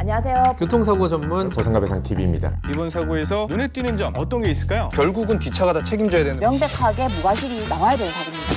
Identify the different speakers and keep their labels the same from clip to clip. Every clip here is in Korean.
Speaker 1: 안녕하세요.
Speaker 2: 교통사고 전문
Speaker 3: 보상가 배상TV입니다.
Speaker 4: 이번 사고에서 눈에 띄는 점 어떤 게 있을까요?
Speaker 5: 결국은 뒷차가 다 책임져야 되는.
Speaker 1: 명백하게 무과실이 나와야 되는 사고입니다.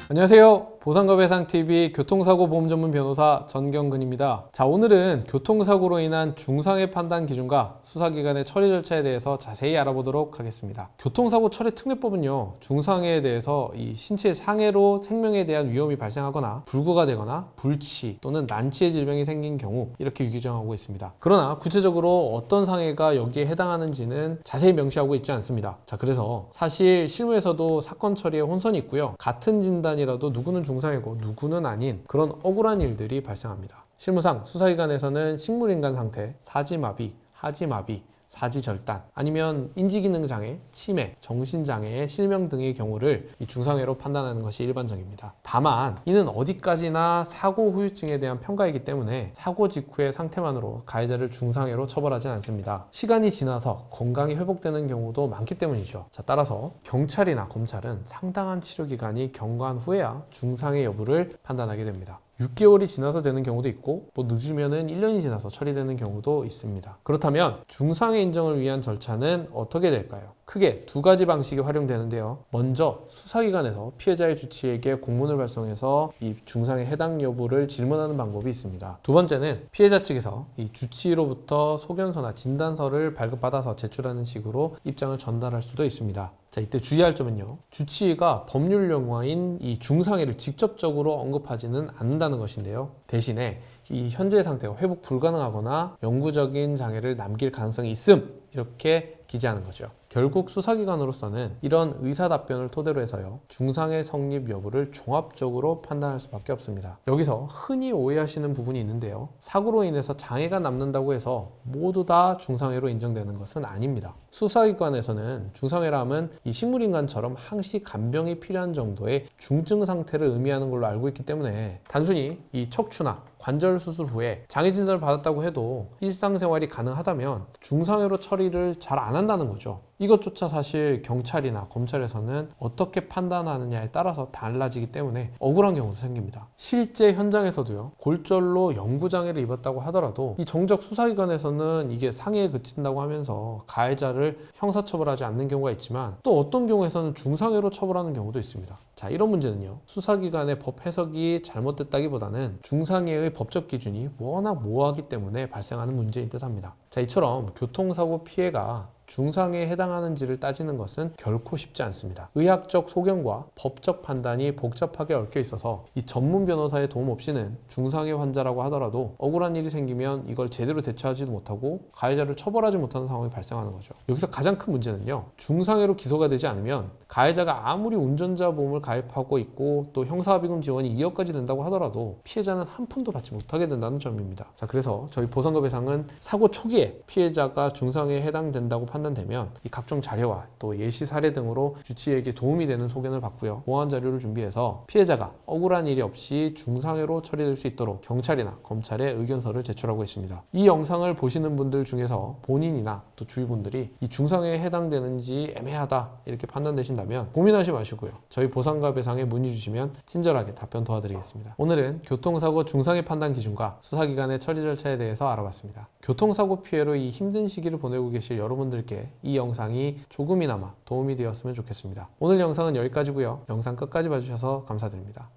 Speaker 2: 안녕하세요. 보상가 배상TV 교통사고 보험 전문 변호사 전경근입니다. 자, 오늘은 교통사고로 인한 중상해 판단 기준과 수사기관의 처리 절차에 대해서 자세히 알아보도록 하겠습니다. 교통사고 처리 특례법은요, 중상해에 대해서 이 신체 상해로 생명에 대한 위험이 발생하거나 불구가 되거나 불치 또는 난치의 질병이 생긴 경우 이렇게 규정하고 있습니다. 그러나 구체적으로 어떤 상해가 여기에 해당하는지는 자세히 명시하고 있지 않습니다. 자, 그래서 사실 실무에서도 사건 처리에 혼선이 있고요. 같은 진단이라도 누구는 중상해고 누구는 아닌 그런 억울한 일들이 발생합니다. 실무상 수사기관에서는 식물인간 상태, 사지마비, 하지마비, 사지절단, 아니면 인지기능장애, 치매, 정신장애의 실명 등의 경우를 이 중상해로 판단하는 것이 일반적입니다. 다만 이는 어디까지나 사고 후유증에 대한 평가이기 때문에 사고 직후의 상태만으로 가해자를 중상해로 처벌하지 않습니다. 시간이 지나서 건강이 회복되는 경우도 많기 때문이죠. 자, 따라서 경찰이나 검찰은 상당한 치료기간이 경과한 후에야 중상해 여부를 판단하게 됩니다. 6개월이 지나서 되는 경우도 있고 뭐 늦으면은 1년이 지나서 처리되는 경우도 있습니다. 그렇다면 중상해 인정을 위한 절차는 어떻게 될까요? 크게 두 가지 방식이 활용되는데요. 먼저 수사기관에서 피해자의 주치의에게 공문을 발송해서 이 중상해 해당 여부를 질문하는 방법이 있습니다. 두 번째는 피해자 측에서 이 주치의로부터 소견서나 진단서를 발급받아서 제출하는 식으로 입장을 전달할 수도 있습니다. 자, 이때 주의할 점은요, 주치의가 법률 용어인 이 중상해를 직접적으로 언급하지는 않는다는 것인데요. 대신에 이 현재 상태가 회복 불가능하거나 영구적인 장애를 남길 가능성이 있음, 이렇게 기재하는 거죠. 결국 수사기관으로서는 이런 의사답변을 토대로 해서요, 중상해 성립 여부를 종합적으로 판단할 수밖에 없습니다. 여기서 흔히 오해하시는 부분이 있는데요, 사고로 인해서 장애가 남는다고 해서 모두 다 중상해로 인정되는 것은 아닙니다. 수사기관에서는 중상해라 함은 이 식물인간처럼 항시 간병이 필요한 정도의 중증 상태를 의미하는 걸로 알고 있기 때문에 단순히 이 척추나 관절 수술 후에 장애 진단을 받았다고 해도 일상생활이 가능하다면 중상해로 처리를 잘 안 한다는 거죠. 이것조차 사실 경찰이나 검찰에서는 어떻게 판단하느냐에 따라서 달라지기 때문에 억울한 경우도 생깁니다. 실제 현장에서도요, 골절로 영구장애를 입었다고 하더라도 이 정작 수사기관에서는 이게 상해에 그친다고 하면서 가해자를 형사처벌하지 않는 경우가 있지만 또 어떤 경우에서는 중상해로 처벌하는 경우도 있습니다. 자, 이런 문제는요, 수사기관의 법 해석이 잘못됐다기보다는 중상해의 법적 기준이 워낙 모호하기 때문에 발생하는 문제인 듯 합니다. 자, 이처럼 교통사고 피해가 중상해에 해당하는지를 따지는 것은 결코 쉽지 않습니다. 의학적 소견과 법적 판단이 복잡하게 얽혀 있어서 이 전문 변호사의 도움 없이는 중상해 환자라고 하더라도 억울한 일이 생기면 이걸 제대로 대처하지도 못하고 가해자를 처벌하지 못하는 상황이 발생하는 거죠. 여기서 가장 큰 문제는요, 중상해로 기소가 되지 않으면 가해자가 아무리 운전자 보험을 가입하고 있고 또 형사합의금 지원이 2억까지 된다고 하더라도 피해자는 한 푼도 받지 못하게 된다는 점입니다. 자, 그래서 저희 보상가 배상은 사고 초기에 피해자가 중상해에 해당된다고 판단되면 이 각종 자료와 또 예시 사례 등으로 주치의에게 도움이 되는 소견을 받고요, 보완 자료를 준비해서 피해자가 억울한 일이 없이 중상해로 처리될 수 있도록 경찰이나 검찰에 의견서를 제출하고 있습니다. 이 영상을 보시는 분들 중에서 본인이나 또 주위 분들이 이 중상해에 해당되는지 애매하다 이렇게 판단되신다면 고민하지 마시고요, 저희 보상가 배상에 문의 주시면 친절하게 답변 도와드리겠습니다. 오늘은 교통사고 중상해 판단 기준과 수사기관의 처리 절차에 대해서 알아봤습니다. 교통사고 피해로 이 힘든 시기를 보내고 계실 여러분들께 이 영상이 조금이나마 도움이 되었으면 좋겠습니다. 오늘 영상은 여기까지고요. 영상 끝까지 봐주셔서 감사드립니다.